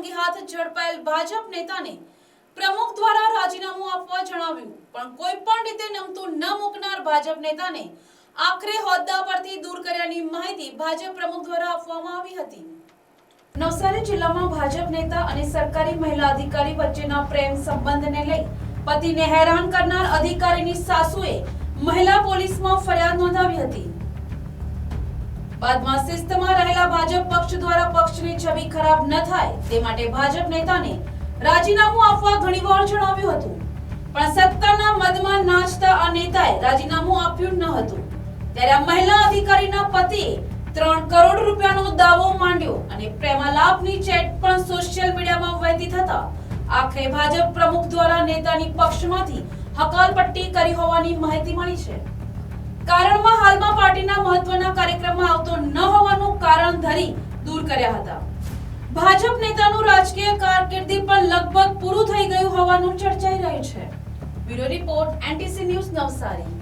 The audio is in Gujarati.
રંગે હાથ ઝડપાયેલ ભાજપ નેતાને પ્રમુખ દ્વારા રાજીનામું આપવા જણાવ્યું, પણ કોઈ પણ રીતે નમતું ન મૂકનાર ભાજપ નેતાને આખરે હોદ્દા પરથી દૂર કર્યાની માહિતી ભાજપ પ્રમુખ દ્વારા આપવામાં આવી હતી। નવસારી જિલ્લામાં ભાજપ નેતા અને સરકારી મહિલા અધિકારી વચ્ચેના પ્રેમ સંબંધને લઈ પતિને હેરાન કરનાર અધિકારીની સાસુએ મહિલા પોલીસમાં ફરિયાદ નોંધાવી હતી। બાદમાં શિસ્તમાં રહેલા ભાજપ પક્ષ દ્વારા પક્ષની છબી ખરાબ ન થાય તે માટે ભાજપ નેતાને રાજીનામું આપવા ઘણીવાર જણાવ્યું હતું, પણ સત્તાના મદમાં નાચતા આ નેતાએ રાજીનામું આપ્યું ન હતું। ત્યારે આ મહિલા અધિકારીના પતિએ 3 કરોડ રૂપિયાનો દાવો માંડ્યો અને પ્રેમાલાપની ચેટ પણ સોશિયલ મીડિયામાં વહેતી થતા આખરે ભાજપ પ્રમુખ દ્વારા નેતાની પક્ષમાંથી હકાલપટ્ટી કરી હોવાની માહિતી મળી છે। કારણમાં હાલમાં પાર્ટીના મહત્વના કાર્યક્રમમાં આવતો ન હોવાનું કારણ ધરી દૂર કર્યા હતા। ભાજપ નેતાનું રાજકીય કારકિર્દી પણ લગભગ પૂરું થઈ ગયું હોવાનું ચર્ચાઈ રહ્યું છે। Bureau report NTC news Navsari.